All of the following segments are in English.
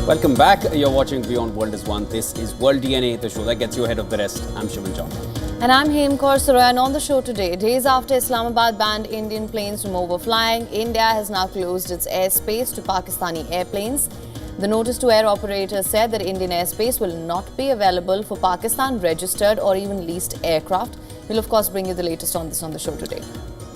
Welcome back. You're watching WION World is One. This is World DNA, the show that gets you ahead of the rest. I'm Shivan John. And I'm Hemkor Saroy. And on the show today, days after Islamabad banned Indian planes from overflying, India has now closed its airspace to Pakistani airplanes. The notice to air operators said that Indian airspace will not be available for Pakistan-registered or even leased aircraft. We'll, of course, bring you the latest on this on the show today.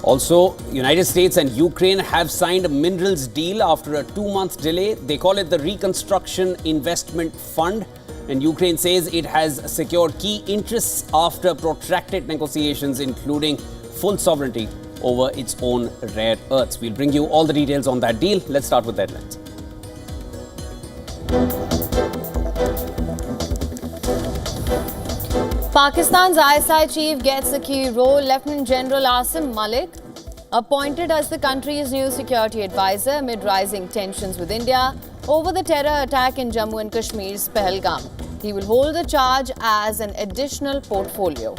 Also, United States and Ukraine have signed a minerals deal after a 2-month delay. They call it the Reconstruction Investment Fund. And Ukraine says it has secured key interests after protracted negotiations, including full sovereignty over its own rare earths. We'll bring you all the details on that deal. Let's start with the headlines. Pakistan's ISI chief gets a key role. Lieutenant General Asim Malik, appointed as the country's new security advisor amid rising tensions with India over the terror attack in Jammu and Kashmir's Pahalgam. He will hold the charge as an additional portfolio.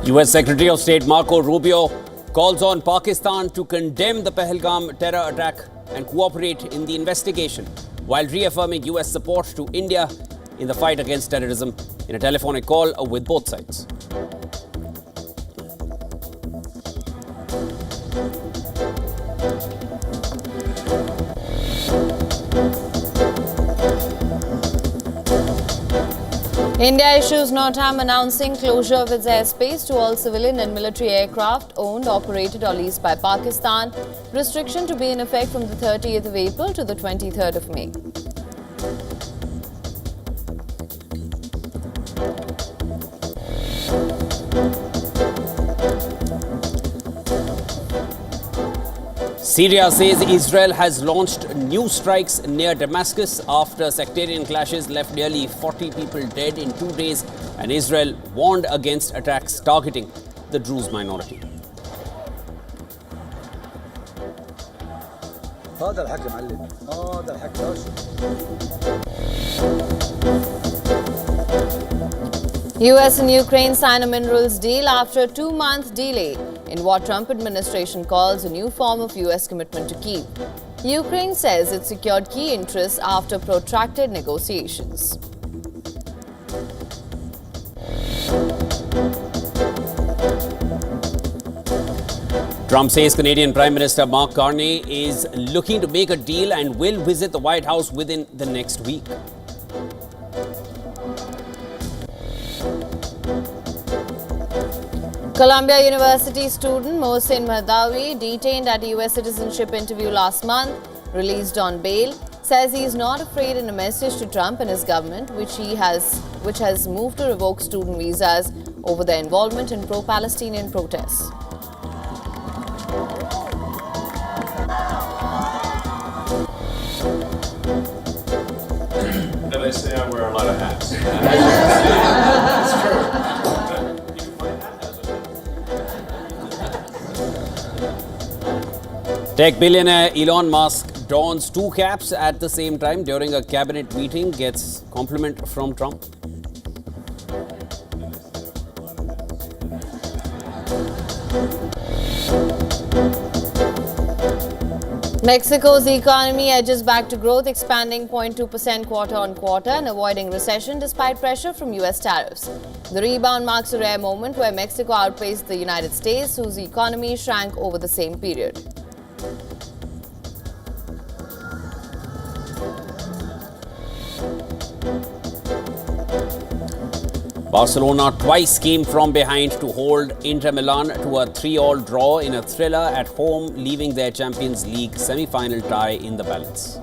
US Secretary of State Marco Rubio calls on Pakistan to condemn the Pahalgam terror attack and cooperate in the investigation, while reaffirming US support to India in the fight against terrorism in a telephonic call with both sides. India issues NOTAM announcing closure of its airspace to all civilian and military aircraft owned, operated or leased by Pakistan. Restriction to be in effect from the 30th of April to the 23rd of May. Syria says Israel has launched new strikes near Damascus after sectarian clashes left nearly 40 people dead in 2 days, and Israel warned against attacks targeting the Druze minority. US and Ukraine sign a minerals deal after a 2-month delay in what Trump administration calls a new form of US commitment to Kyiv. Ukraine says it secured key interests after protracted negotiations. Trump says Canadian Prime Minister Mark Carney is looking to make a deal and will visit the White House within the next week. Columbia University student Mohsin Mahdawi, detained at a US citizenship interview last month, released on bail, says he is not afraid in a message to Trump and his government, which has moved to revoke student visas over their involvement in pro-Palestinian protests. They say I wear a lot of hats. It's true. Tech billionaire Elon Musk dons 2 caps at the same time during a cabinet meeting, gets compliment from Trump. Mexico's economy edges back to growth, expanding 0.2% quarter-on-quarter and avoiding recession despite pressure from US tariffs. The rebound marks a rare moment where Mexico outpaced the United States, whose economy shrank over the same period. Barcelona twice came from behind to hold Inter Milan to a 3-all draw in a thriller at home, leaving their Champions League semi-final tie in the balance.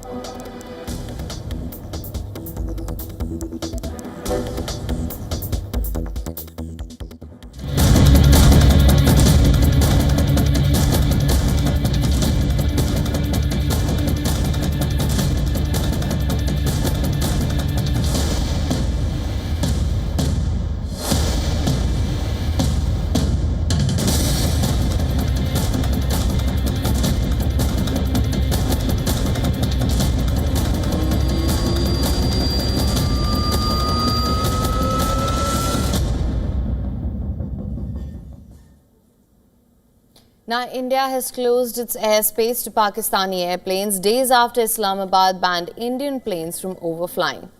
Now, India has closed its airspace to Pakistani airplanes days after Islamabad banned Indian planes from overflying.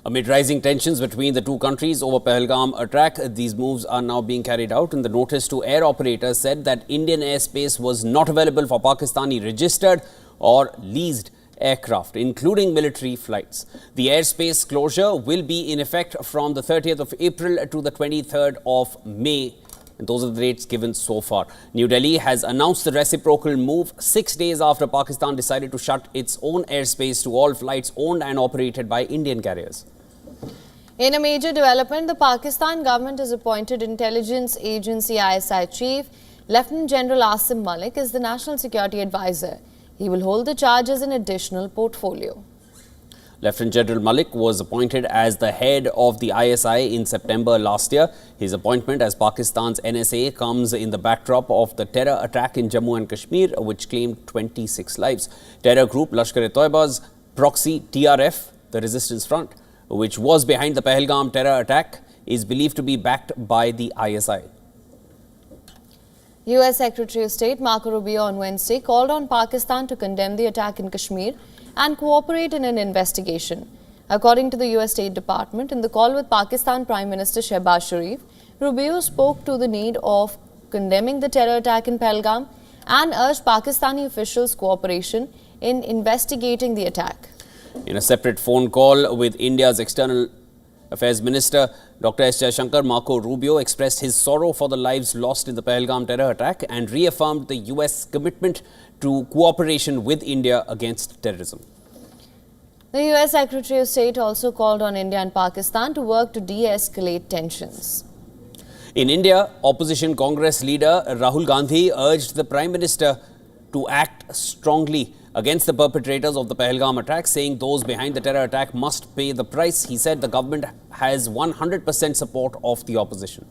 Amid rising tensions between the two countries over Pahalgam attack, these moves are now being carried out. And the notice to air operators said that Indian airspace was not available for Pakistani registered or leased aircraft, including military flights. The airspace closure will be in effect from the 30th of April to the 23rd of May. And those are the dates given so far. New Delhi has announced the reciprocal move 6 days after Pakistan decided to shut its own airspace to all flights owned and operated by Indian carriers. In a major development, the Pakistan government has appointed intelligence agency ISI chief Lieutenant General Asim Malik as the National Security Advisor. He will hold the charge as an additional portfolio. Lieutenant General Malik was appointed as the head of the ISI in September last year. His appointment as Pakistan's NSA comes in the backdrop of the terror attack in Jammu and Kashmir, which claimed 26 lives. Terror group Lashkar-e-Toiba's proxy TRF, the Resistance Front, which was behind the Pahalgam terror attack, is believed to be backed by the ISI. US Secretary of State Marco Rubio on Wednesday called on Pakistan to condemn the attack in Kashmir and cooperate in an investigation. According to the US State Department, in the call with Pakistan Prime Minister Shehbaz Sharif, Rubio spoke to the need of condemning the terror attack in Pahalgam and urged Pakistani officials' cooperation in investigating the attack. In a separate phone call with India's External Affairs Minister Dr. S. Jaishankar, Marco Rubio expressed his sorrow for the lives lost in the Pahalgam terror attack and reaffirmed the US commitment to cooperation with India against terrorism. The US Secretary of State also called on India and Pakistan to work to de-escalate tensions. In India, opposition Congress leader Rahul Gandhi urged the Prime Minister to act strongly against the perpetrators of the Pahalgam attack, saying those behind the terror attack must pay the price. He said the government has 100% support of the opposition.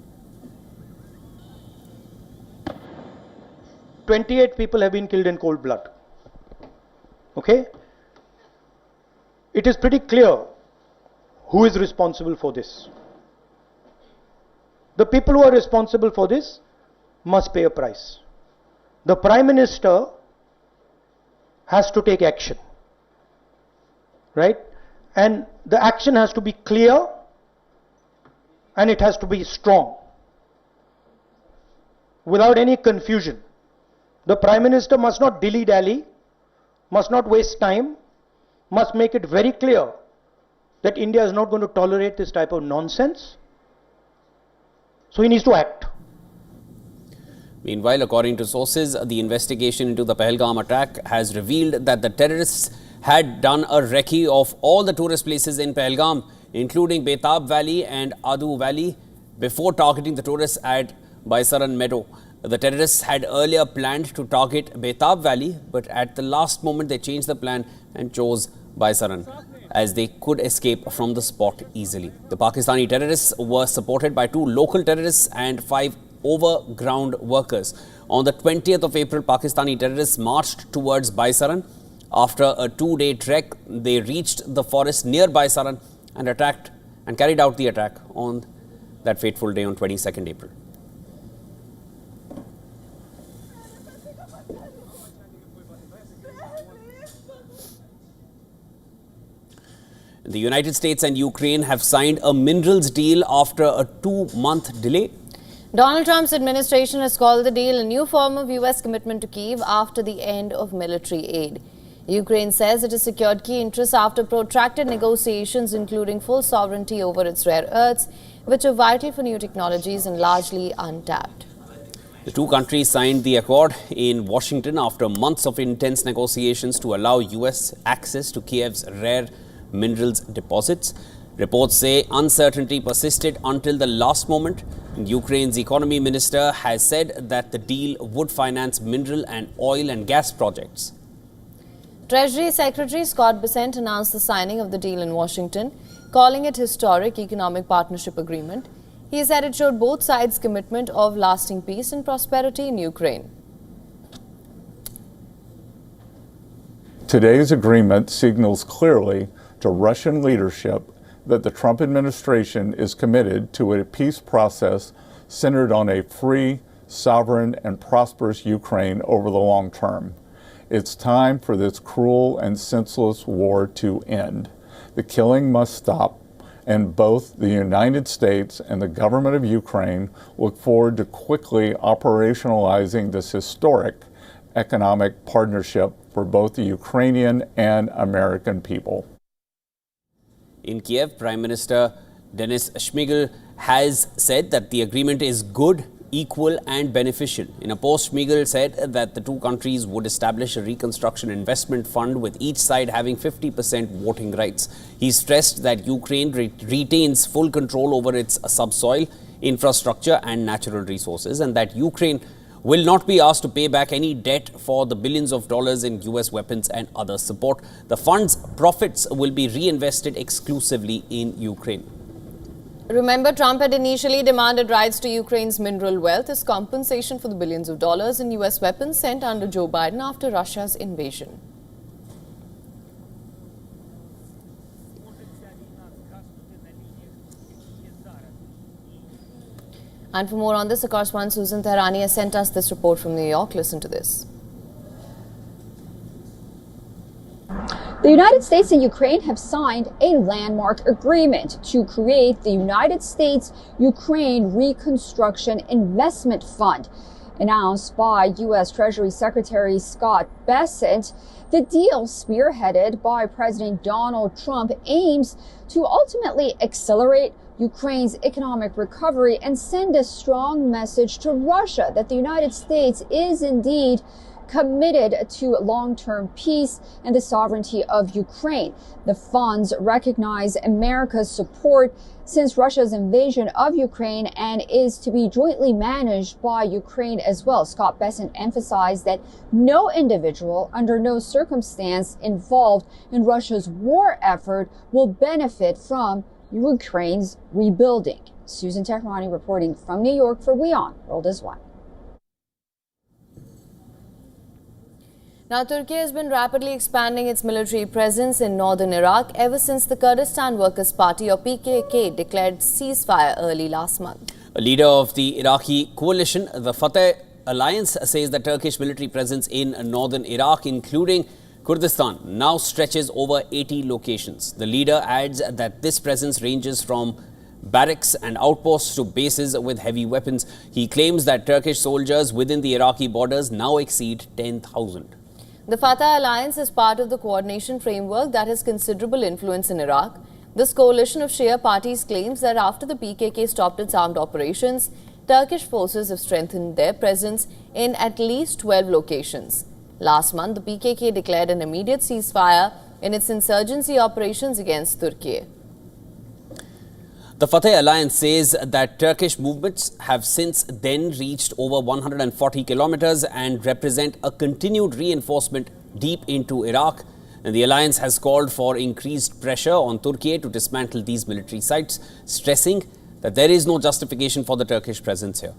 28 people have been killed in cold blood. Okay? It is pretty clear who is responsible for this. The people who are responsible for this must pay a price. The Prime Minister has to take action, right? And the action has to be clear and it has to be strong, without any confusion. The Prime Minister must not dilly-dally, must not waste time, must make it very clear that India is not going to tolerate this type of nonsense. So he needs to act. Meanwhile, according to sources, the investigation into the Pahalgam attack has revealed that the terrorists had done a recce of all the tourist places in Pahalgam, including Betab Valley and Adu Valley, before targeting the tourists at Baisaran Meadow. The terrorists had earlier planned to target Betab Valley, but at the last moment they changed the plan and chose Baisaran, as they could escape from the spot easily. The Pakistani terrorists were supported by 2 local terrorists and 5 overground workers. On the 20th of April, Pakistani terrorists marched towards Baisaran. After a 2-day trek, they reached the forest near Baisaran and carried out the attack on that fateful day on 22nd April. The United States and Ukraine have signed a minerals deal after a 2-month delay. Donald Trump's administration has called the deal a new form of US commitment to Kyiv after the end of military aid. Ukraine says it has secured key interests after protracted negotiations, including full sovereignty over its rare earths, which are vital for new technologies and largely untapped. The two countries signed the accord in Washington after months of intense negotiations to allow US access to Kiev's rare minerals deposits. Reports say uncertainty persisted until the last moment. Ukraine's economy minister has said that the deal would finance mineral and oil and gas projects. Treasury Secretary Scott Bessent announced the signing of the deal in Washington, calling it historic economic partnership agreement. He said it showed both sides' commitment of lasting peace and prosperity in Ukraine. Today's agreement signals clearly to Russian leadership that the Trump administration is committed to a peace process centered on a free, sovereign, and prosperous Ukraine over the long term. It's time for this cruel and senseless war to end. The killing must stop, and both the United States and the government of Ukraine look forward to quickly operationalizing this historic economic partnership for both the Ukrainian and American people. In Kiev, Prime Minister Denis Shmyhal has said that the agreement is good, equal and beneficial. In a post, Shmyhal said that the two countries would establish a reconstruction investment fund with each side having 50% voting rights. He stressed that Ukraine retains full control over its subsoil, infrastructure and natural resources, and that Ukraine will not be asked to pay back any debt for the billions of dollars in US weapons and other support. The fund's profits will be reinvested exclusively in Ukraine. Remember, Trump had initially demanded rights to Ukraine's mineral wealth as compensation for the billions of dollars in US weapons sent under Joe Biden after Russia's invasion. And for more on this, our correspondent Susan Tehrani has sent us this report from New York. Listen to this. The United States and Ukraine have signed a landmark agreement to create the United States-Ukraine Reconstruction Investment Fund. Announced by U.S. Treasury Secretary Scott Bessent, the deal, spearheaded by President Donald Trump, aims to ultimately accelerate Ukraine's economic recovery and send a strong message to Russia that the United States is indeed committed to long-term peace and the sovereignty of Ukraine. The funds recognize America's support since Russia's invasion of Ukraine and is to be jointly managed by Ukraine as well. Scott Bessent emphasized that no individual under no circumstance involved in Russia's war effort will benefit from Ukraine's rebuilding. Susan Tehrani reporting from New York for WION World is One. Now, Turkey has been rapidly expanding its military presence in northern Iraq ever since the Kurdistan Workers' Party or PKK declared ceasefire early last month. A leader of the Iraqi coalition, the Fatah Alliance, says the Turkish military presence in northern Iraq, including Kurdistan, now stretches over 80 locations. The leader adds that this presence ranges from barracks and outposts to bases with heavy weapons. He claims that Turkish soldiers within the Iraqi borders now exceed 10,000. The Fatah Alliance is part of the coordination framework that has considerable influence in Iraq. This coalition of Shia parties claims that after the PKK stopped its armed operations, Turkish forces have strengthened their presence in at least 12 locations. Last month, the PKK declared an immediate ceasefire in its insurgency operations against Turkey. The Fatah Alliance says that Turkish movements have since then reached over 140 kilometers and represent a continued reinforcement deep into Iraq. And the alliance has called for increased pressure on Turkey to dismantle these military sites, stressing that there is no justification for the Turkish presence here.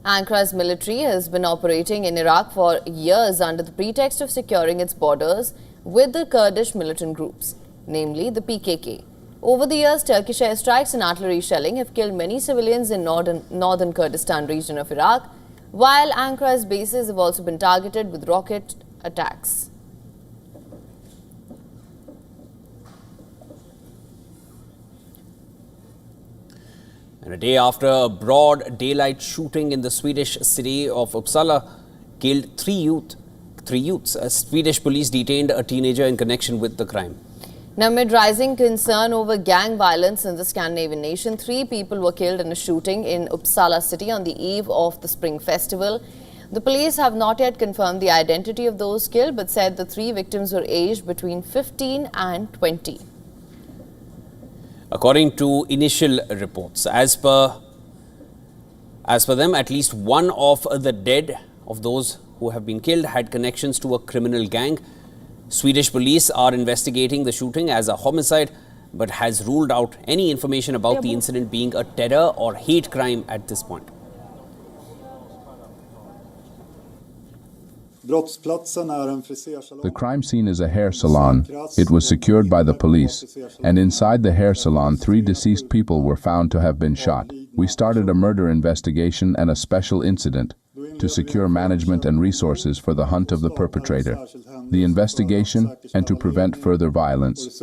Ankar's military has been operating in Iraq for years under the pretext of securing its borders with the Kurdish militant groups, namely the PKK. Over the years, Turkish airstrikes and artillery shelling have killed many civilians in northern Kurdistan region of Iraq, while Ankara's bases have also been targeted with rocket attacks. And a day after a broad daylight shooting in the Swedish city of Uppsala killed three youths, Swedish police detained a teenager in connection with the crime. Now, amid rising concern over gang violence in the Scandinavian nation, 3 people were killed in a shooting in Uppsala city on the eve of the Spring Festival. The police have not yet confirmed the identity of those killed, but said the 3 victims were aged between 15 and 20. According to initial reports, as per them, at least one of the dead of those who have been killed had connections to a criminal gang. Swedish police are investigating the shooting as a homicide, but has ruled out any information about the incident being a terror or hate crime at this point. The crime scene is a hair salon. It was secured by the police, and inside the hair salon, 3 deceased people were found to have been shot. We started a murder investigation and a special incident to secure management and resources for the hunt of the perpetrator, the investigation, and to prevent further violence.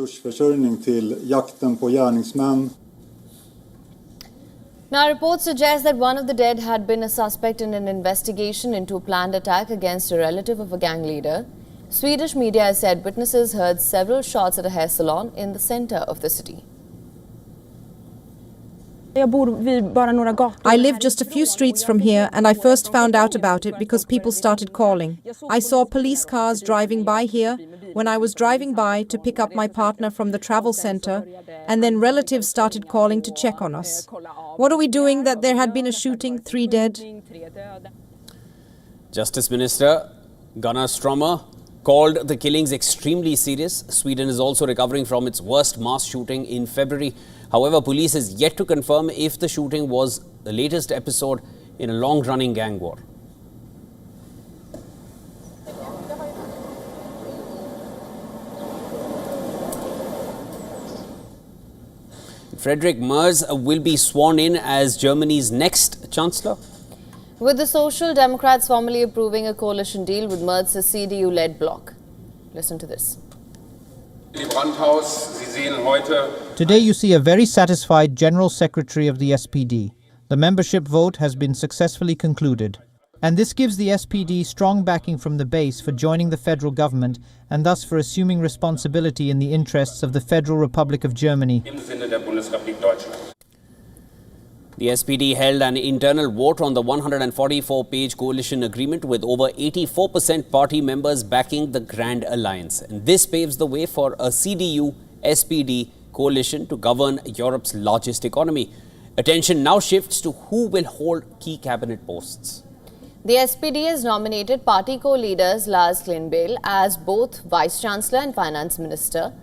Now, reports suggest that one of the dead had been a suspect in an investigation into a planned attack against a relative of a gang leader. Swedish media has said witnesses heard several shots at a hair salon in the center of the city. I live just a few streets from here, and I first found out about it because people started calling. I saw police cars driving by here when I was driving by to pick up my partner from the travel center, and then relatives started calling to check on us. What are we doing that there had been a shooting, 3 dead? Justice Minister Gunnar Strömmer called the killings extremely serious. Sweden is also recovering from its worst mass shooting in February. However, police is yet to confirm if the shooting was the latest episode in a long-running gang war. Friedrich Merz will be sworn in as Germany's next Chancellor. With the Social Democrats formally approving a coalition deal with Merz's CDU-led bloc. Listen to this. Today you see a very satisfied General Secretary of the SPD. The membership vote has been successfully concluded. And this gives the SPD strong backing from the base for joining the federal government and thus for assuming responsibility in the interests of the Federal Republic of Germany. The SPD held an internal vote on the 144-page coalition agreement with over 84% party members backing the Grand Alliance. And this paves the way for a CDU-SPD coalition to govern Europe's largest economy. Attention now shifts to who will hold key cabinet posts. The SPD has nominated party co-leaders Lars Klingbeil as both Vice-Chancellor and Finance Minister.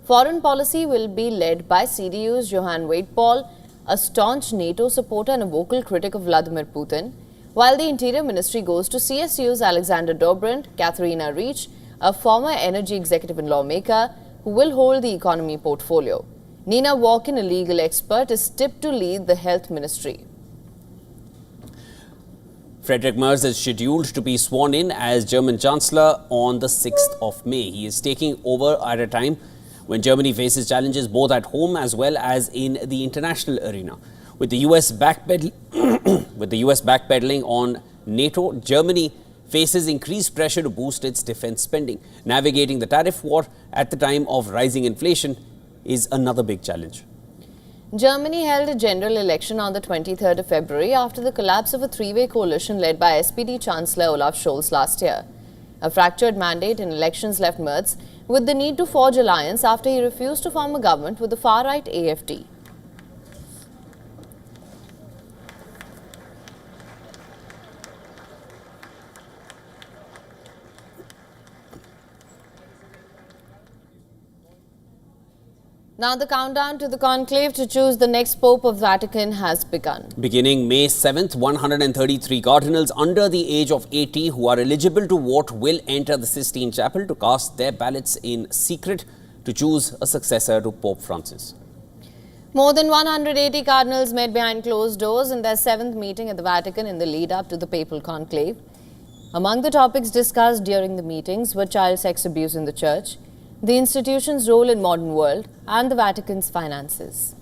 Foreign policy will be led by CDU's Johan Waidpol, a staunch NATO supporter and a vocal critic of Vladimir Putin, while the Interior Ministry goes to CSU's Alexander Dobrindt, Katharina Reich, a former energy executive and lawmaker, who will hold the economy portfolio. Nina Walken, a legal expert, is tipped to lead the Health Ministry. Friedrich Merz is scheduled to be sworn in as German Chancellor on the 6th of May. He is taking over at a time when Germany faces challenges both at home as well as in the international arena. With the US backpedaling on NATO, Germany faces increased pressure to boost its defense spending. Navigating the tariff war at the time of rising inflation is another big challenge. Germany held a general election on the 23rd of February after the collapse of a three-way coalition led by SPD Chancellor Olaf Scholz last year. A fractured mandate in elections left Merz with the need to forge alliance after he refused to form a government with the far-right AfD. Now the countdown to the conclave to choose the next Pope of Vatican has begun. Beginning May 7th, 133 cardinals under the age of 80 who are eligible to vote will enter the Sistine Chapel to cast their ballots in secret to choose a successor to Pope Francis. More than 180 cardinals met behind closed doors in their 7th meeting at the Vatican in the lead-up to the papal conclave. Among the topics discussed during the meetings were child sex abuse in the Church, the institution's role in modern world, and the Vatican's finances.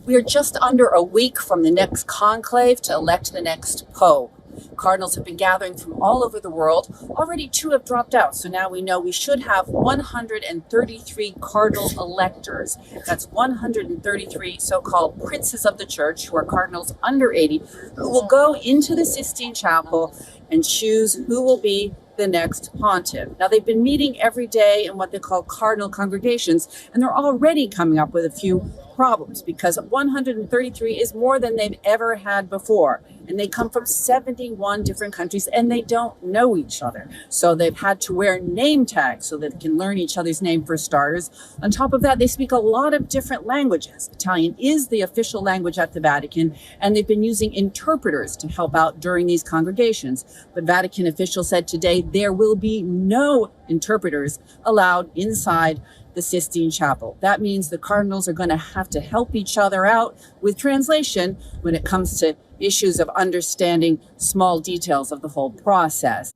We are just under a week from the next conclave to elect the next Pope. Cardinals have been gathering from all over the world. Already 2 have dropped out, so now we know we should have 133 cardinal electors. That's 133 so-called princes of the Church, who are cardinals under 80, who will go into the Sistine Chapel and choose who will be the next pontiff. Now, they've been meeting every day in what they call cardinal congregations, and they're already coming up with a few problems because 133 is more than they've ever had before. and they come from 71 different countries and they don't know each other. So they've had to wear name tags so that they can learn each other's name for starters. On top of that, they speak a lot of different languages. Italian is the official language at the Vatican, and they've been using interpreters to help out during these congregations. But Vatican officials said today there will be no interpreters allowed inside the Sistine Chapel. That means the cardinals are going to have to help each other out with translation when it comes to issues of understanding small details of the whole process.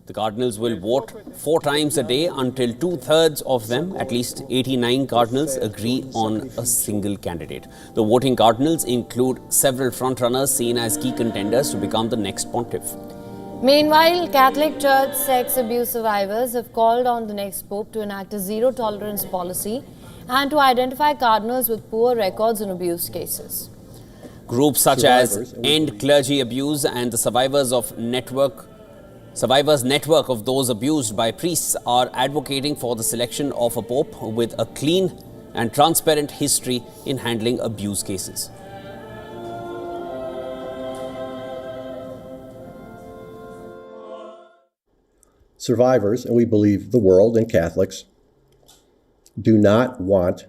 The cardinals will vote 4 times a day until 2/3 of them, at least 89 cardinals, agree on a single candidate. The voting cardinals include several frontrunners seen as key contenders to become the next pontiff. Meanwhile, Catholic Church sex abuse survivors have called on the next pope to enact a zero-tolerance policy and to identify cardinals with poor records in abuse cases. Groups such as End Clergy Abuse and the Survivors Network of those abused by priests are advocating for the selection of a pope with a clean and transparent history in handling abuse cases. Survivors, and we believe the world and Catholics, do not want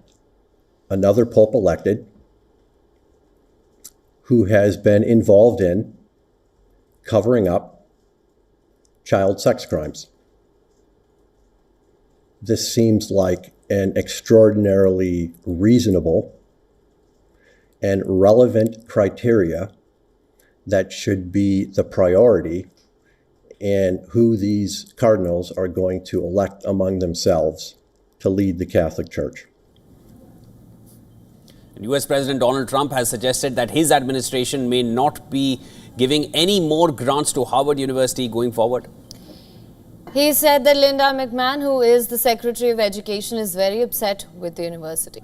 another pope elected who has been involved in covering up child sex crimes. This seems like an extraordinarily reasonable and relevant criteria that should be the priority and who these cardinals are going to elect among themselves to lead the Catholic Church. US President Donald Trump has suggested that his administration may not be giving any more grants to Harvard University going forward. He said that Linda McMahon, who is the Secretary of Education, is very upset with the university.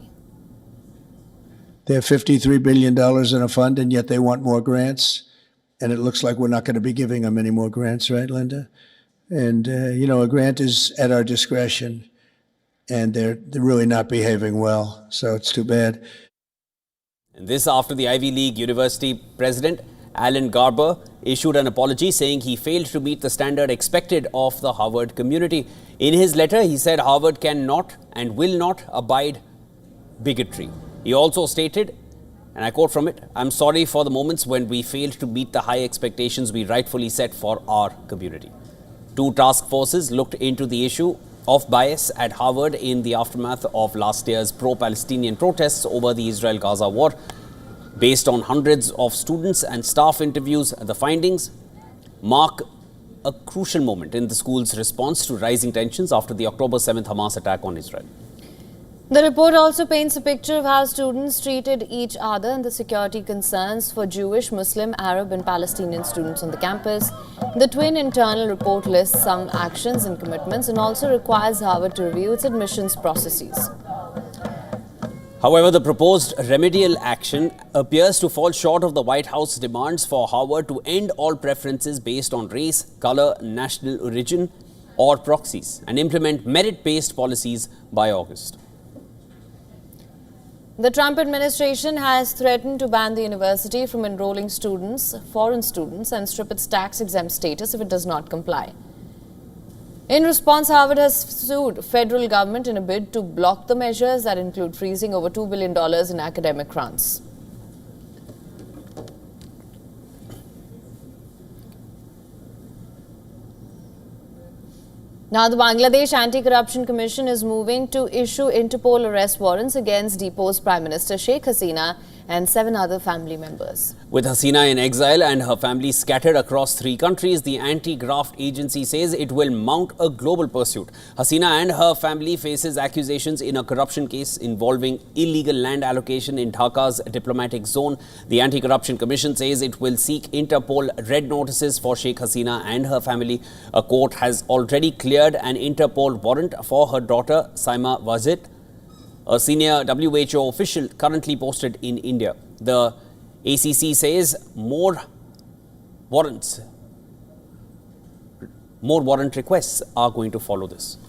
They have $53 billion in a fund, and yet they want more grants. And it looks like we're not going to be giving them any more grants, right, Linda? And, a grant is at our discretion, and they're really not behaving well. So it's too bad. And this after the Ivy League University president, Alan Garber, issued an apology saying he failed to meet the standard expected of the Harvard community. In his letter, he said Harvard cannot and will not abide bigotry. He also stated, and I quote from it, "I'm sorry for the moments when we failed to meet the high expectations we rightfully set for our community." 2 task forces looked into the issue of bias at Harvard in the aftermath of last year's pro-Palestinian protests over the Israel-Gaza war. Based on hundreds of students and staff interviews, the findings mark a crucial moment in the school's response to rising tensions after the October 7th Hamas attack on Israel. The report also paints a picture of how students treated each other and the security concerns for Jewish, Muslim, Arab and Palestinian students on the campus. The twin internal report lists some actions and commitments and also requires Harvard to review its admissions processes. However, the proposed remedial action appears to fall short of the White House demands for Harvard to end all preferences based on race, color, national origin or proxies and implement merit-based policies by August. The Trump administration has threatened to ban the university from enrolling students, foreign students, and strip its tax-exempt status if it does not comply. In response, Harvard has sued federal government in a bid to block the measures that include freezing over $2 billion in academic grants. Now, the Bangladesh Anti-Corruption Commission is moving to issue Interpol arrest warrants against deposed Prime Minister Sheikh Hasina and 7 other family members. With Hasina in exile and her family scattered across 3 countries, the anti-graft agency says it will mount a global pursuit. Hasina and her family faces accusations in a corruption case involving illegal land allocation in Dhaka's diplomatic zone. The Anti-Corruption Commission says it will seek Interpol red notices for Sheikh Hasina and her family. A court has already cleared an Interpol warrant for her daughter, Saima Wazir, a senior WHO official currently posted in India. The ACC says more warrant requests are going to follow this.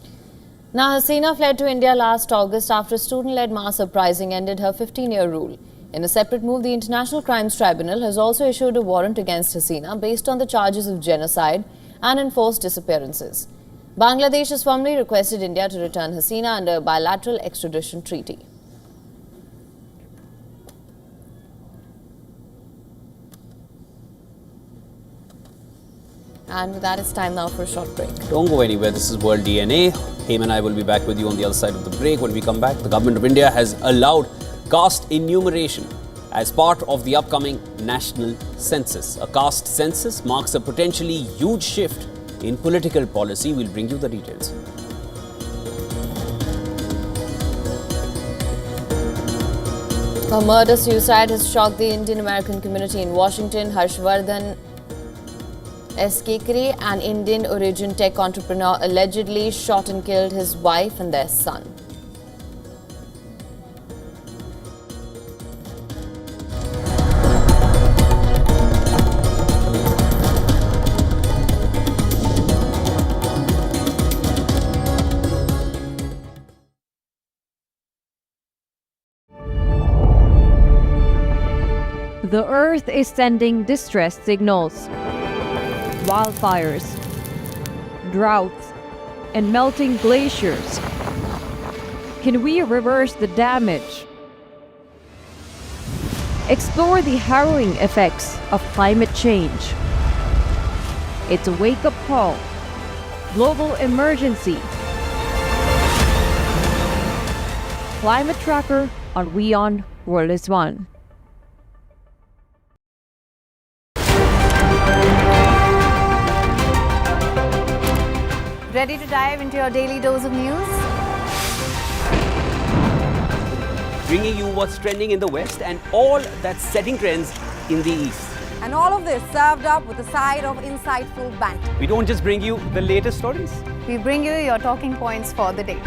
Now, Hasina fled to India last August after a student-led mass uprising ended her 15-year rule. In a separate move, the International Crimes Tribunal has also issued a warrant against Hasina based on the charges of genocide and enforced disappearances. Bangladesh has formally requested India to return Hasina under a bilateral extradition treaty. And with that, it's time now for a short break. Don't go anywhere. This is World DNA. Haim and I will be back with you on the other side of the break. When we come back, the government of India has allowed caste enumeration as part of the upcoming national census. A caste census marks a potentially huge shift in political policy. We'll bring you the details. A murder-suicide has shocked the Indian-American community in Washington. Harshvardhan Eskekre, an Indian-origin tech entrepreneur, allegedly shot and killed his wife and their son. The Earth is sending distress signals. Wildfires, droughts, and melting glaciers. Can we reverse the damage? Explore the harrowing effects of climate change. It's a wake-up call. Global emergency. Climate Tracker on WION World is One. Ready to dive into your daily dose of news? Bringing you what's trending in the West and all that's setting trends in the East. And all of this served up with a side of insightful banter. We don't just bring you the latest stories. We bring you your talking points for the day.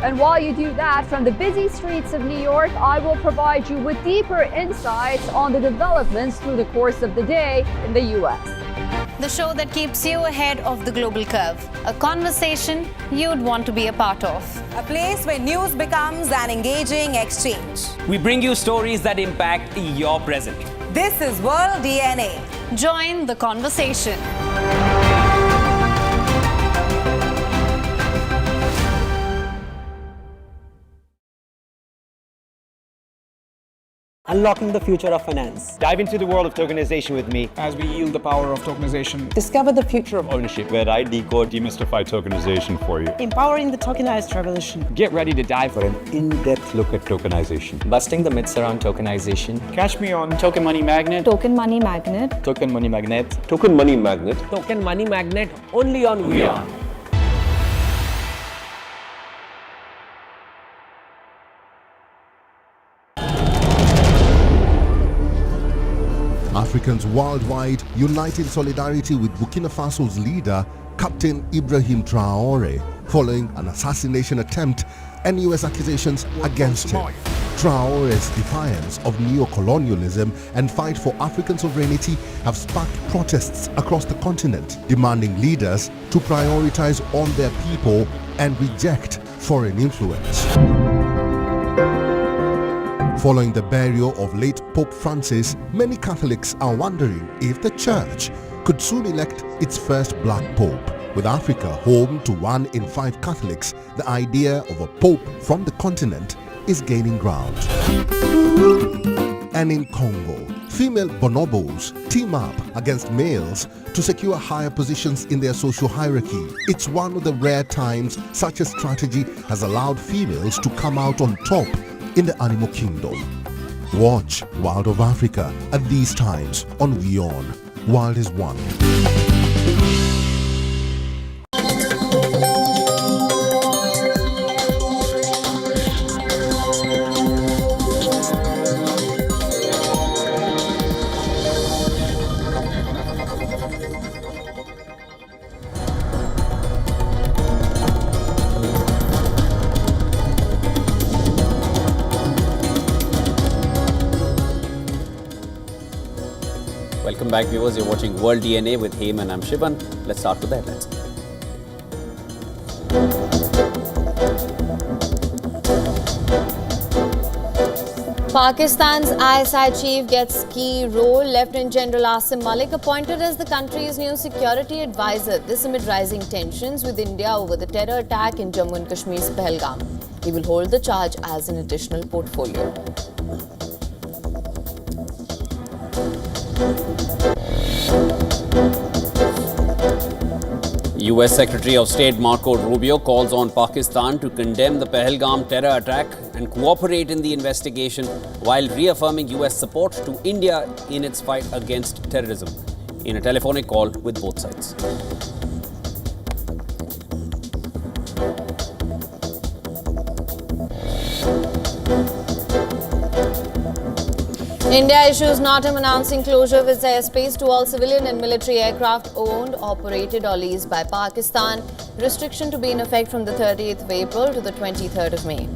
And while you do that, from the busy streets of New York, I will provide you with deeper insights on the developments through the course of the day in the U.S. The show that keeps you ahead of the global curve. A conversation you'd want to be a part of. A place where news becomes an engaging exchange. We bring you stories that impact your present. This is World DNA. Join the conversation. Unlocking the future of finance. Dive into the world of tokenization with me as we yield the power of tokenization. Discover the future of ownership, where I decode, demystify tokenization for you. Empowering the tokenized revolution. Get ready to dive for an in-depth look at tokenization. Busting the myths around tokenization. Catch me on Token Money Magnet. Token Money Magnet. Token Money Magnet. Token Money Magnet. Token Money Magnet only on WION. Africans worldwide unite in solidarity with Burkina Faso's leader, Captain Ibrahim Traore, following an assassination attempt and U.S. accusations against him. Traore's defiance of neo-colonialism and fight for African sovereignty have sparked protests across the continent, demanding leaders to prioritize on their people and reject foreign influence. Following the burial of late Pope Francis, many Catholics are wondering if the Church could soon elect its first black pope. With Africa home to 1 in 5 Catholics, the idea of a pope from the continent is gaining ground. And in Congo, female bonobos team up against males to secure higher positions in their social hierarchy. It's one of the rare times such a strategy has allowed females to come out on top in the animal kingdom. Watch World of Africa at these times on WION. World is One. Welcome back, viewers. You're watching World DNA with Haim and I'm Shivan. Let's start with the headlines. Pakistan's ISI chief gets key role. Lieutenant General Asim Malik appointed as the country's new security advisor. This amid rising tensions with India over the terror attack in Jammu and Kashmir's Pahalgam. He will hold the charge as an additional portfolio. US Secretary of State Marco Rubio calls on Pakistan to condemn the Pahalgam terror attack and cooperate in the investigation while reaffirming US support to India in its fight against terrorism in a telephonic call with both sides. India issues NATAM announcing closure of its airspace to all civilian and military aircraft owned, operated or leased by Pakistan. Restriction to be in effect from the 30th of April to the 23rd of May.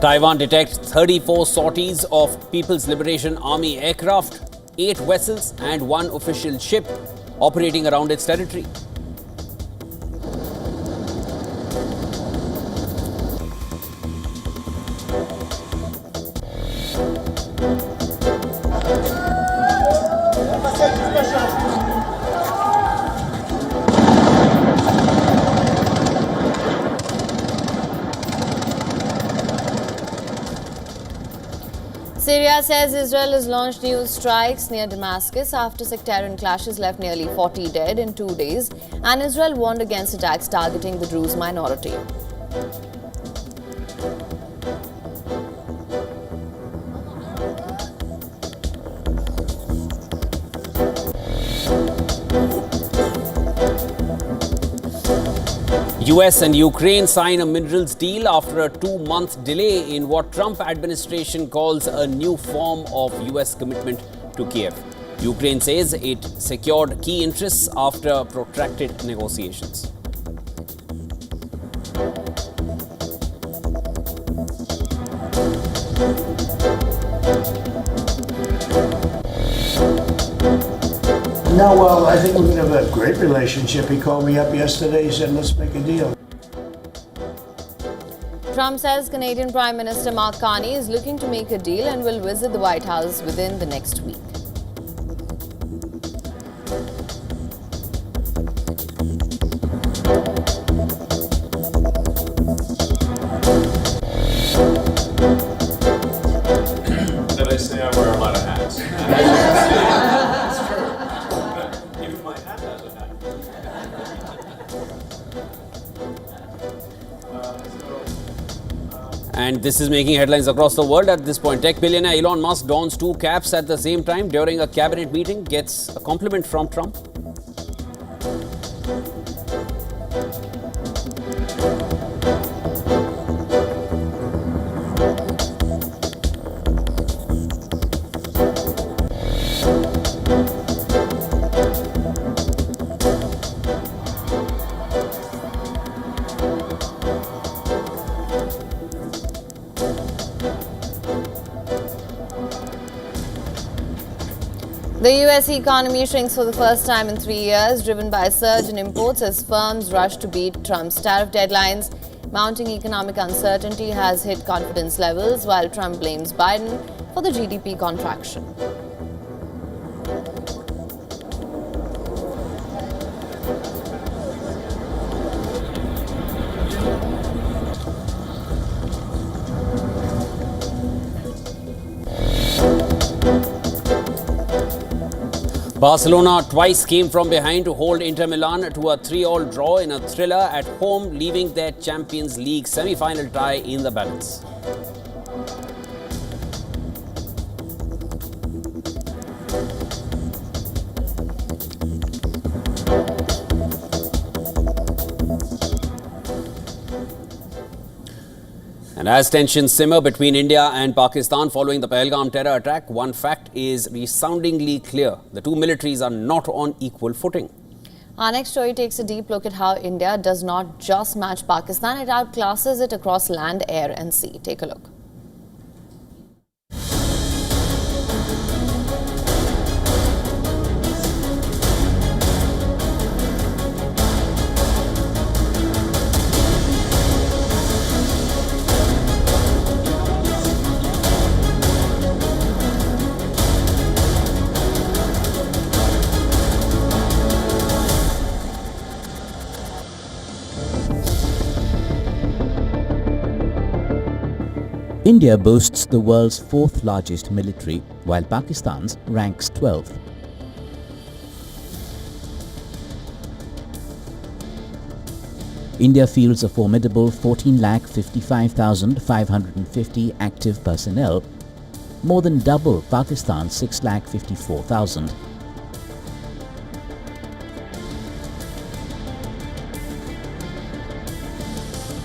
Taiwan detects 34 sorties of People's Liberation Army aircraft, 8 vessels and 1 official ship operating around its territory. Syria says Israel has launched new strikes near Damascus after sectarian clashes left nearly 40 dead in 2 days, and Israel warned against attacks targeting the Druze minority. US and Ukraine sign a minerals deal after a 2-month delay in what Trump administration calls a new form of US commitment to Kiev. Ukraine says it secured key interests after protracted negotiations. No, well, I think we're going to have a great relationship. He called me up yesterday. He said, let's make a deal. Trump says Canadian Prime Minister Mark Carney is looking to make a deal and will visit the White House within the next week. They say I wear a lot of hats. It's true. Even my hat has a hat. And this is making headlines across the world at this point. Tech billionaire Elon Musk dons 2 caps at the same time during a cabinet meeting, gets a compliment from Trump. The US economy shrinks for the first time in 3 years, driven by a surge in imports as firms rush to beat Trump's tariff deadlines. Mounting economic uncertainty has hit confidence levels, while Trump blames Biden for the GDP contraction. Barcelona twice came from behind to hold Inter Milan to a 3-all draw in a thriller at home, leaving their Champions League semi-final tie in the balance. And as tensions simmer between India and Pakistan following the Pahalgam terror attack, one fact is resoundingly clear. The two militaries are not on equal footing. Our next story takes a deep look at how India does not just match Pakistan, it outclasses it across land, air and sea. Take a look. India boasts the world's fourth largest military, while Pakistan's ranks 12th. India fields a formidable 14,55,550 active personnel, more than double Pakistan's 6,54,000.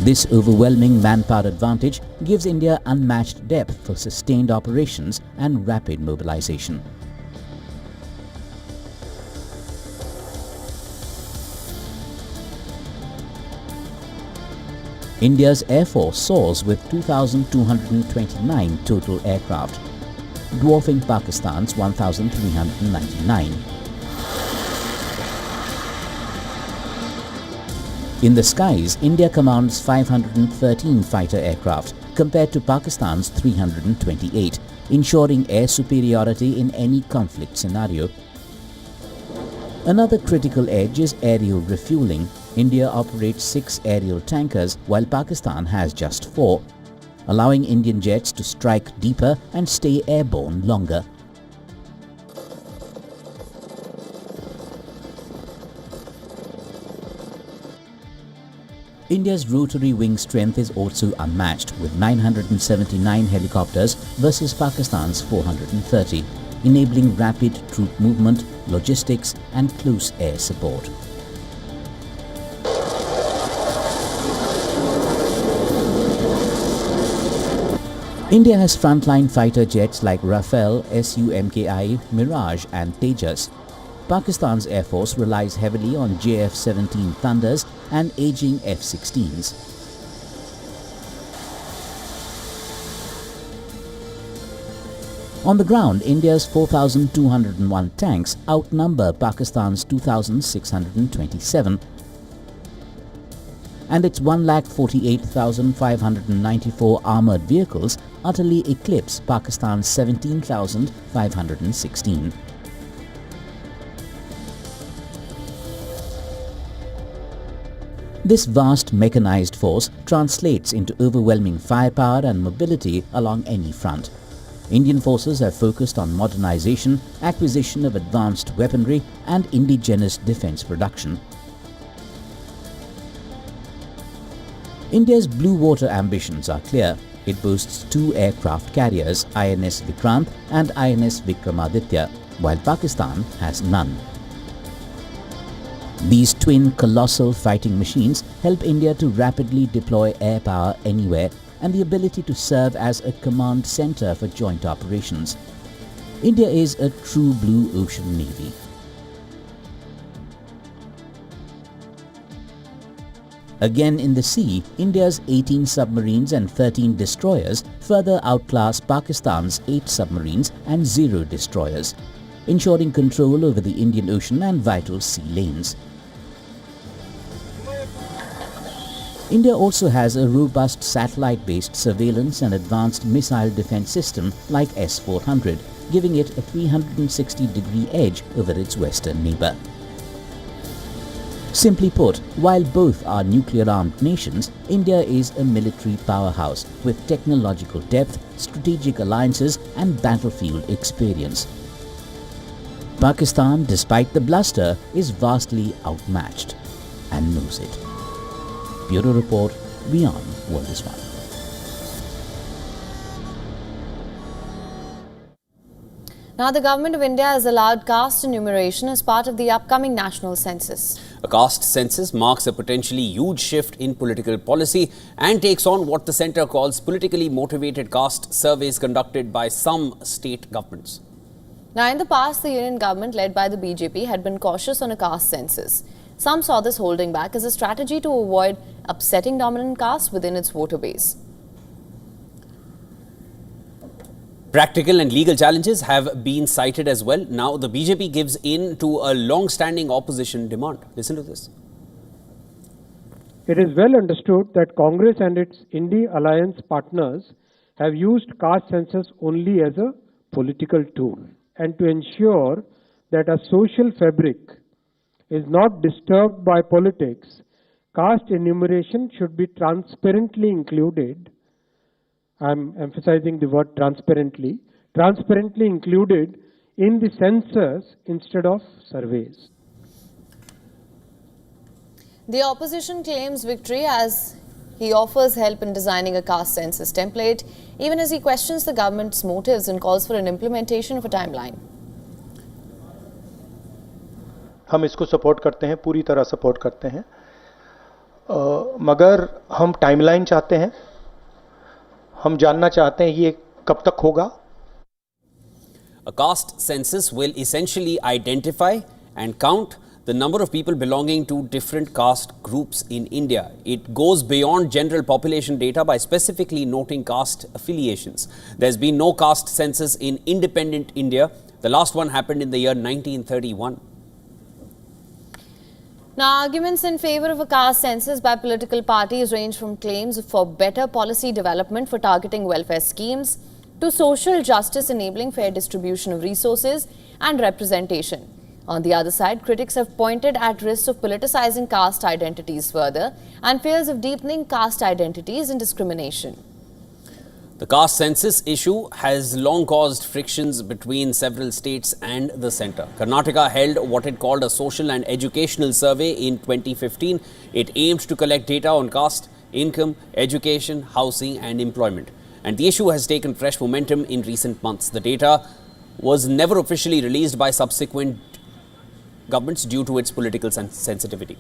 This overwhelming manpower advantage gives India unmatched depth for sustained operations and rapid mobilization. India's Air Force soars with 2,229 total aircraft, dwarfing Pakistan's 1,399. In the skies, India commands 513 fighter aircraft compared to Pakistan's 328, ensuring air superiority in any conflict scenario. Another critical edge is aerial refueling. India operates 6 aerial tankers while Pakistan has just 4, allowing Indian jets to strike deeper and stay airborne longer. India's rotary wing strength is also unmatched, with 979 helicopters versus Pakistan's 430, enabling rapid troop movement, logistics and close air support. India has frontline fighter jets like Rafale, Su-MKI, Mirage and Tejas. Pakistan's Air Force relies heavily on JF-17 Thunders and aging F-16s. On the ground, India's 4,201 tanks outnumber Pakistan's 2,627, and its 1,48,594 armoured vehicles utterly eclipse Pakistan's 17,516. This vast mechanized force translates into overwhelming firepower and mobility along any front. Indian forces have focused on modernization, acquisition of advanced weaponry and indigenous defense production. India's blue water ambitions are clear. It boasts 2 aircraft carriers, INS Vikrant and INS Vikramaditya, while Pakistan has none. These twin colossal fighting machines help India to rapidly deploy air power anywhere and the ability to serve as a command center for joint operations. India is a true blue ocean navy. Again in the sea, India's 18 submarines and 13 destroyers further outclass Pakistan's 8 submarines and 0 destroyers, ensuring control over the Indian Ocean and vital sea lanes. India also has a robust satellite-based surveillance and advanced missile defense system like S-400, giving it a 360-degree edge over its western neighbor. Simply put, while both are nuclear-armed nations, India is a military powerhouse with technological depth, strategic alliances and battlefield experience. Pakistan, despite the bluster, is vastly outmatched and knows it. Bureau Report, WION World is One. Now, the Government of India has allowed caste enumeration as part of the upcoming national census. A caste census marks a potentially huge shift in political policy and takes on what the centre calls politically motivated caste surveys conducted by some state governments. Now, in the past, the union government led by the BJP had been cautious on a caste census. Some saw this holding back as a strategy to avoid upsetting dominant castes within its voter base. Practical and legal challenges have been cited as well. Now, the BJP gives in to a long-standing opposition demand. Listen to this. It is well understood that Congress and its Indie alliance partners have used caste census only as a political tool, and to ensure that a social fabric is not disturbed by politics, caste enumeration should be transparently included I'm emphasizing the word transparently included in the census instead of surveys. The opposition claims victory as he offers help in designing a caste census template, even as he questions the government's motives and calls for an implementation of a timeline. हम इसको support करते हैं, पूरी तरह support करते हैं, मगर हम टाइमलाइन चाहते हैं, हम जानना चाहते हैं ये कब तक होगा. A caste census will essentially identify and count the number of people belonging to different caste groups in India. It goes beyond general population data by specifically noting caste affiliations. There's been no caste census in independent India. The last one happened in the year 1931. Now, arguments in favor of a caste census by political parties range from claims for better policy development for targeting welfare schemes to social justice enabling fair distribution of resources and representation. On the other side, critics have pointed at risks of politicizing caste identities further and fears of deepening caste identities and discrimination. The caste census issue has long caused frictions between several states and the centre. Karnataka held what it called a social and educational survey in 2015. It aimed to collect data on caste, income, education, housing and employment. And the issue has taken fresh momentum in recent months. The data was never officially released by subsequent governments due to its political sensitivity.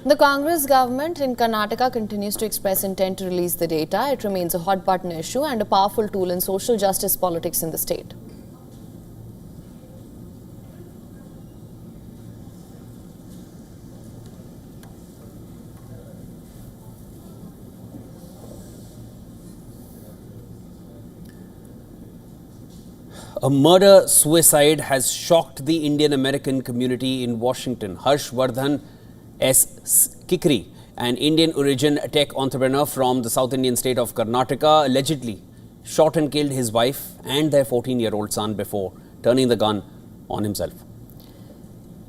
The Congress government in Karnataka continues to express intent to release the data. It remains a hot button issue and a powerful tool in social justice politics in the state. A murder-suicide has shocked the Indian-American community in Washington. Harshvardhan S. Kikri, an Indian-origin tech entrepreneur from the South Indian state of Karnataka, allegedly shot and killed his wife and their 14-year-old son before turning the gun on himself.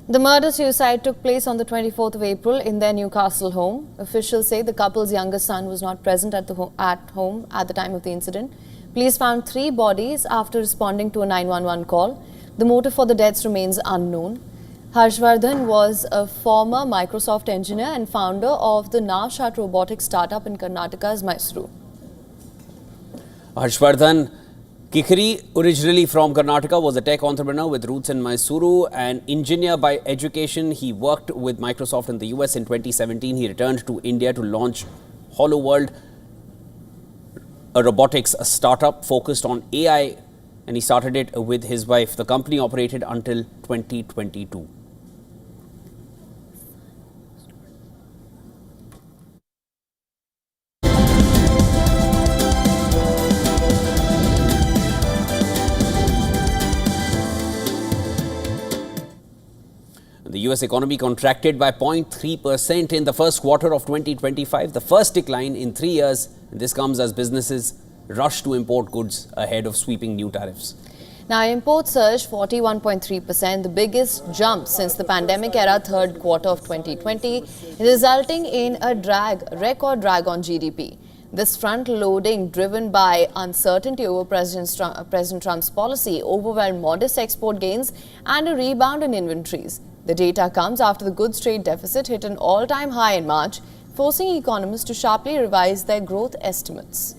The murder-suicide took place on the 24th of April in their Newcastle home. Officials say the couple's youngest son was not present at home at the time of the incident. Police found 3 bodies after responding to a 911 call. The motive for the deaths remains unknown. Harshvardhan was a former Microsoft engineer and founder of the Navshat robotics startup in Karnataka's Mysuru. Harshvardhan Kikri, originally from Karnataka, was a tech entrepreneur with roots in Mysuru. An engineer by education, he worked with Microsoft in the US. In 2017, he returned to India to launch Hollow World, a robotics startup focused on AI, and he started it with his wife. The company operated until 2022. The US economy contracted by 0.3% in the first quarter of 2025, the first decline in 3 years. This comes as businesses rush to import goods ahead of sweeping new tariffs. Now, imports surged 41.3%, the biggest jump since the pandemic era third quarter of 2020, resulting in a record drag on GDP. This front-loading, driven by uncertainty over President Trump's policy, overwhelmed modest export gains and a rebound in inventories. The data comes after the goods trade deficit hit an all-time high in March, forcing economists to sharply revise their growth estimates.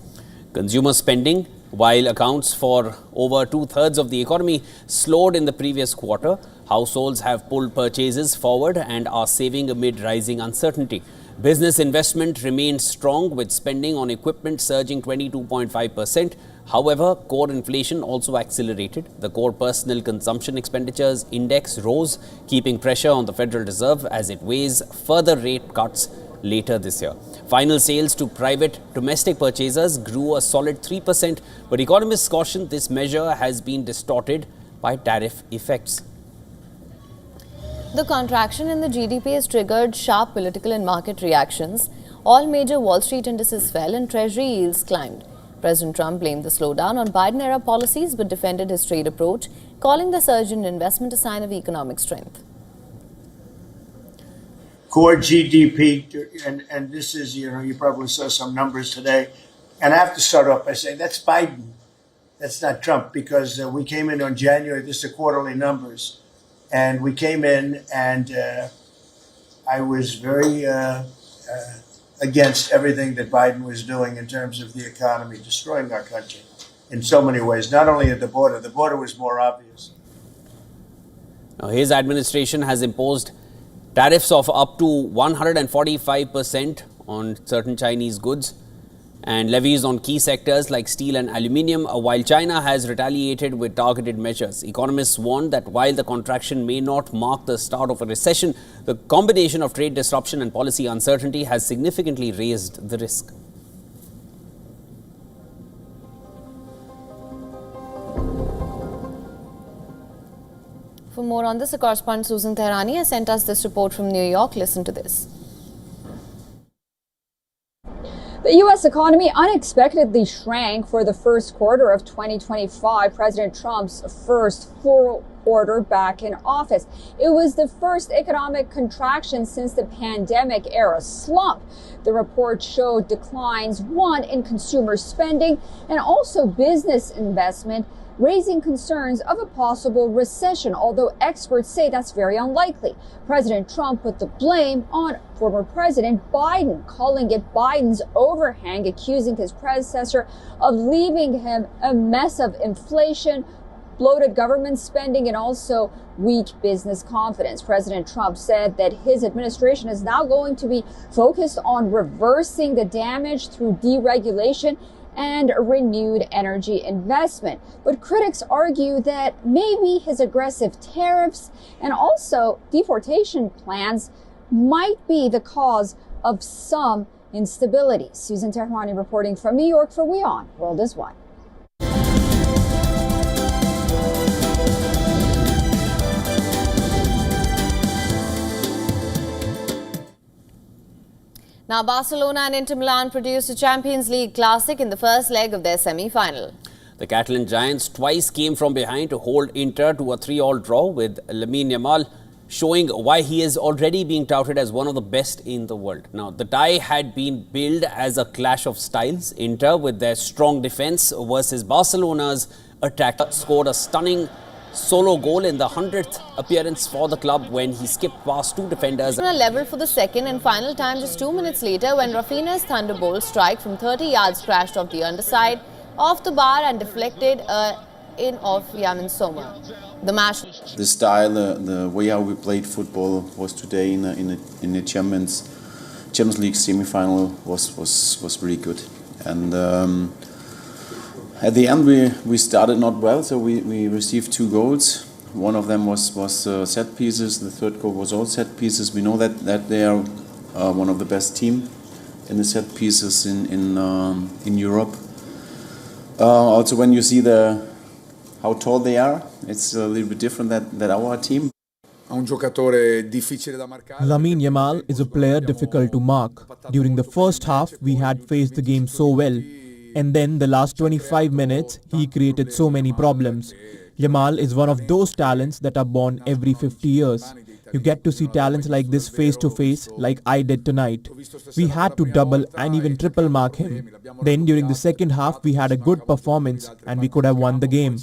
Consumer spending, while accounts for over 2/3 of the economy, slowed in the previous quarter. Households have pulled purchases forward and are saving amid rising uncertainty. Business investment remained strong, with spending on equipment surging 22.5%. However, core inflation also accelerated. The core personal consumption expenditures index rose, keeping pressure on the Federal Reserve as it weighs further rate cuts later this year. Final sales to private domestic purchasers grew a solid 3%, but economists caution this measure has been distorted by tariff effects. The contraction in the GDP has triggered sharp political and market reactions. All major Wall Street indices fell and Treasury yields climbed. President Trump blamed the slowdown on Biden-era policies but defended his trade approach, calling the surge in investment a sign of economic strength. Core GDP, and this is, you probably saw some numbers today, And I have to start off by saying that's Biden. That's not Trump, because we came in on January, this is the quarterly numbers, and we came in and I was very against everything that Biden was doing in terms of the economy, destroying our country in so many ways, not only at the border was more obvious. Now, his administration has imposed tariffs of up to 145% on certain Chinese goods and levies on key sectors like steel and aluminium, while China has retaliated with targeted measures. Economists warn that while the contraction may not mark the start of a recession, the combination of trade disruption and policy uncertainty has significantly raised the risk. For more on this, our correspondent Susan Tehrani has sent us this report from New York. Listen to this. The U.S. economy unexpectedly shrank for the first quarter of 2025, President Trump's first full quarter back in office. It was the first economic contraction since the pandemic-era slump. The report showed declines, one, in consumer spending and also business investment, raising concerns of a possible recession, although experts say that's very unlikely. President Trump put the blame on former President Biden, calling it Biden's overhang, accusing his predecessor of leaving him a mess of inflation, bloated government spending, and also weak business confidence. President Trump said that his administration is now going to be focused on reversing the damage through deregulation and renewed energy investment. But critics argue that maybe his aggressive tariffs and also deportation plans might be the cause of some instability. Susan Tehrani reporting from New York for WION World is One. Now, Barcelona and Inter Milan produced a Champions League classic in the first leg of their semi-final. The Catalan Giants twice came from behind to hold Inter to a 3-3 draw, with Lamine Yamal showing why he is already being touted as one of the best in the world. Now, the tie had been billed as a clash of styles. Inter, with their strong defence versus Barcelona's attack, scored a stunning solo goal in the 100th appearance for the club when he skipped past two defenders. Level for the second and final time just 2 minutes later when Rafinha's thunderbolt strike from 30 yards crashed off the underside, off the bar and deflected in of Yamin Sommer. The match. The style, the way how we played football was today in the Champions League semi-final was really good. And at the end, we started not well, so we received 2 goals. One of them was set pieces. The third goal was all set pieces. We know that they are one of the best team in the set pieces in Europe. Also, when you see how tall they are, it's a little bit different than our team. Lamine Yamal is a player difficult to mark. During the first half, we had faced the game so well. And then the last 25 minutes, he created so many problems. Yamal is one of those talents that are born every 50 years. You get to see talents like this face to face, like I did tonight. We had to double and even triple mark him. Then during the second half, we had a good performance and we could have won the game.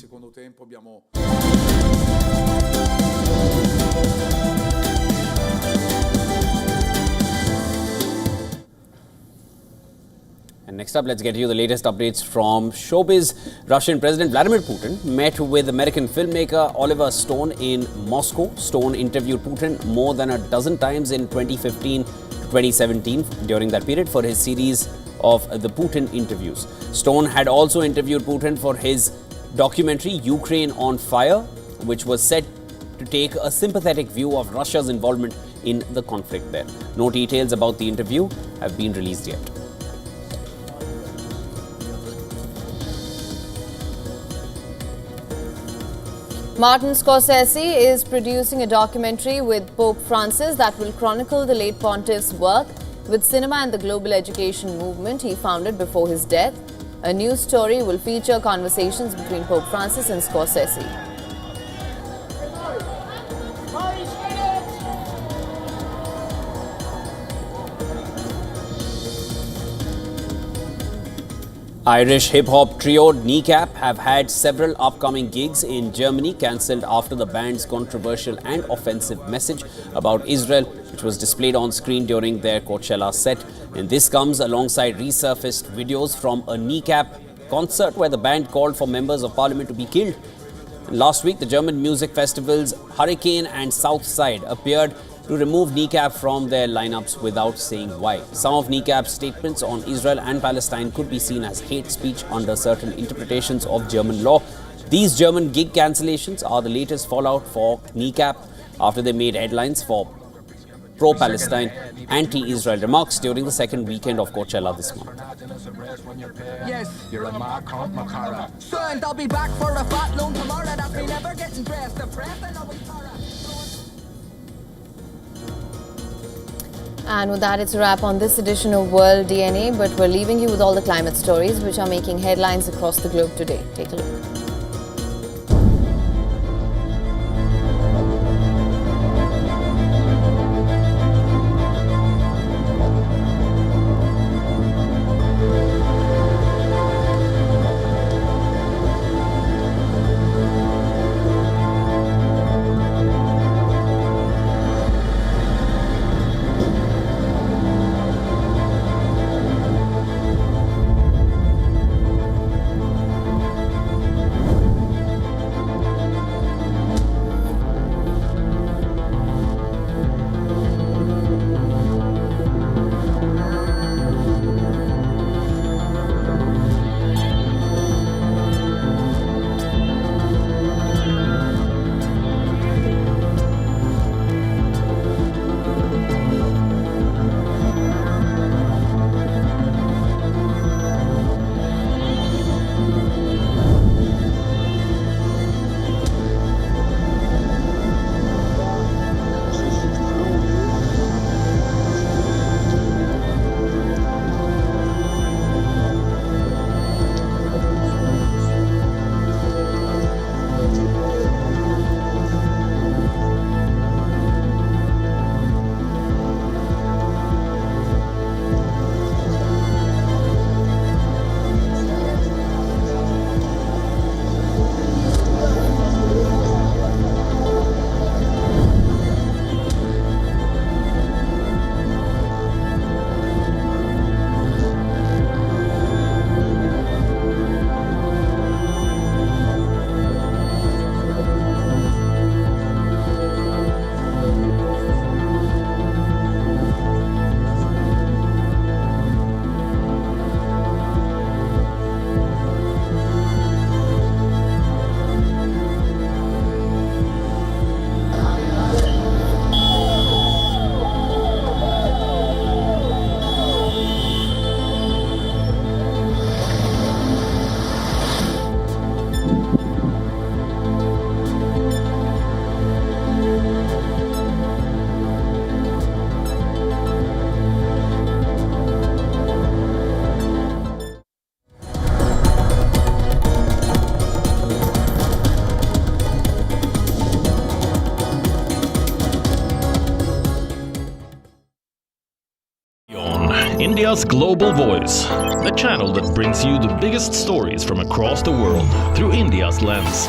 And next up, let's get you the latest updates from showbiz. Russian President Vladimir Putin met with American filmmaker Oliver Stone in Moscow. Stone interviewed Putin more than a dozen times in 2015 to 2017 during that period for his series of the Putin interviews. Stone had also interviewed Putin for his documentary Ukraine on Fire, which was set to take a sympathetic view of Russia's involvement in the conflict there. No details about the interview have been released yet. Martin Scorsese is producing a documentary with Pope Francis that will chronicle the late pontiff's work with cinema and the global education movement he founded before his death. A new story will feature conversations between Pope Francis and Scorsese. Irish hip-hop trio Kneecap have had several upcoming gigs in Germany cancelled after the band's controversial and offensive message about Israel, which was displayed on screen during their Coachella set. And this comes alongside resurfaced videos from a Kneecap concert where the band called for members of parliament to be killed. Last week, the German music festivals Hurricane and Southside appeared to remove Kneecap from their lineups without saying why. Some of Kneecap's statements on Israel and Palestine could be seen as hate speech under certain interpretations of German law. These German gig cancellations are the latest fallout for Kneecap after they made headlines for pro-Palestine, anti-Israel remarks during the second weekend of Coachella this month. Yes, you're a Makara. Son, I'll be back for a fat loan tomorrow. That's me never getting dressed. The press, I know it's And with that, it's a wrap on this edition of World DNA. But we're leaving you with all the climate stories which are making headlines across the globe today. Take a look. India's Global Voice, the channel that brings you the biggest stories from across the world through India's lens.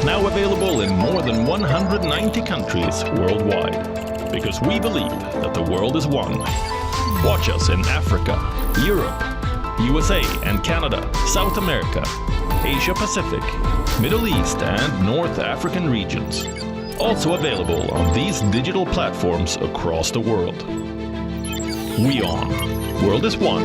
Now available in more than 190 countries worldwide. Because we believe that the world is one. Watch us in Africa, Europe, USA and Canada, South America, Asia Pacific, Middle East and North African regions. Also available on these digital platforms across the world. WION. World is one.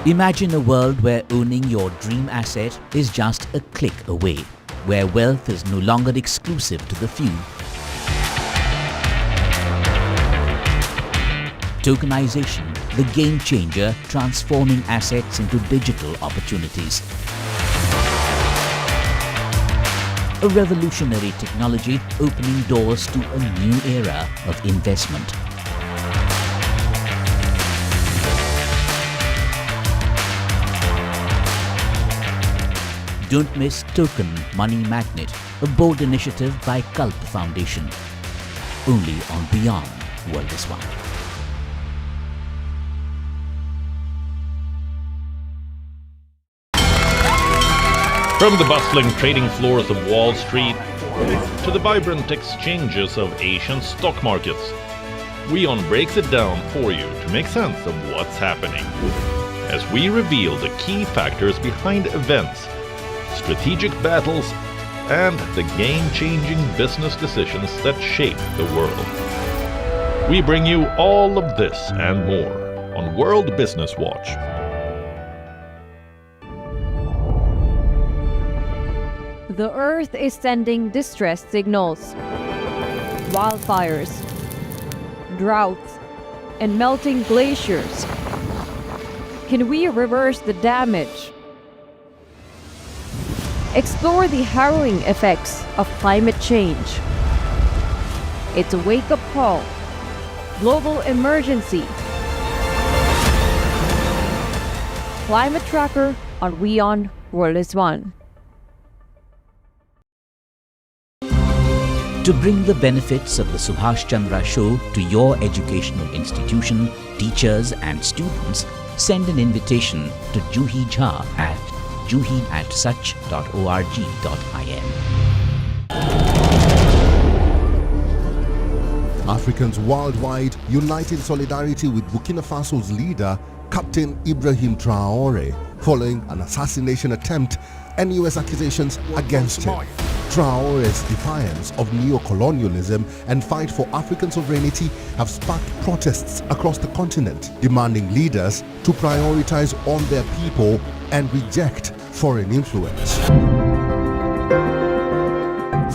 Imagine a world where owning your dream asset is just a click away, where wealth is no longer exclusive to the few. Tokenization, the game changer transforming assets into digital opportunities. A revolutionary technology opening doors to a new era of investment. Don't miss Token Money Magnet, a bold initiative by Kalp Foundation. Only on Beyond World is One. From the bustling trading floors of Wall Street to the vibrant exchanges of Asian stock markets, WION breaks it down for you to make sense of what's happening, as we reveal the key factors behind events, strategic battles, and the game-changing business decisions that shape the world. We bring you all of this and more on World Business Watch. The Earth is sending distress signals. Wildfires, droughts, and melting glaciers. Can we reverse the damage? Explore the harrowing effects of climate change. It's a wake-up call. Global emergency. Climate Tracker on WION World is One. To bring the benefits of the Subhash Chandra Show to your educational institution, teachers and students, send an invitation to Juhi Jha at juhi@such.org.in. Africans worldwide unite in solidarity with Burkina Faso's leader, Captain Ibrahim Traore, following an assassination attempt and US accusations against him. Traore's defiance of neo-colonialism and fight for African sovereignty have sparked protests across the continent, demanding leaders to prioritize on their people and reject foreign influence.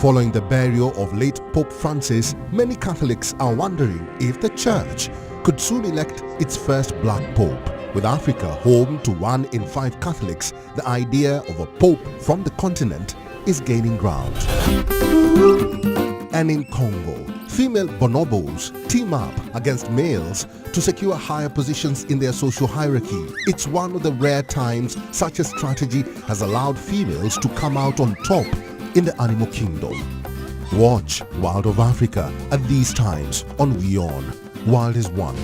Following the burial of late Pope Francis, many Catholics are wondering if the Church could soon elect its first black pope. With Africa home to 1 in 5 Catholics, the idea of a pope from the continent is gaining ground. And in Congo, female bonobos team up against males to secure higher positions in their social hierarchy. It's one of the rare times such a strategy has allowed females to come out on top in the animal kingdom. Watch Wild of Africa at these times on WION. Wild is One.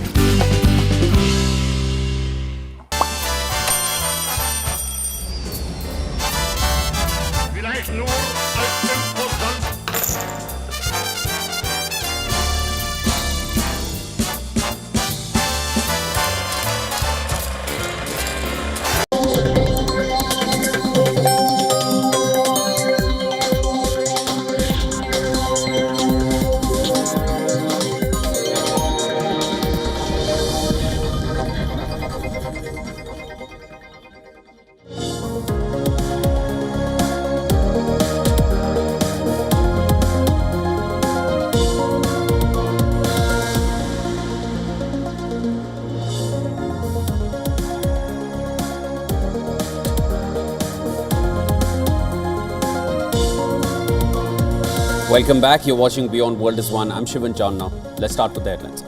Welcome back. You're watching Beyond World is One. I'm Shivan John now. Let's start with the headlines.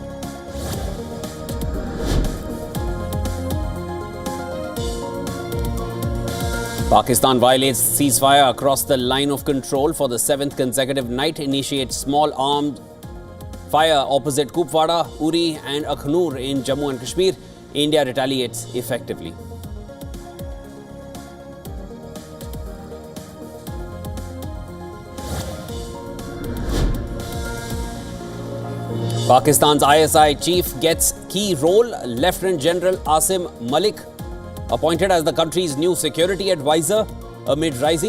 Pakistan violates ceasefire across the line of control for the 7th consecutive night, initiates small armed fire opposite Kupwara, Uri and Akhnur in Jammu and Kashmir. India retaliates effectively. Pakistan's ISI chief gets key role. Lieutenant General Asim Malik appointed as the country's new security advisor amid rising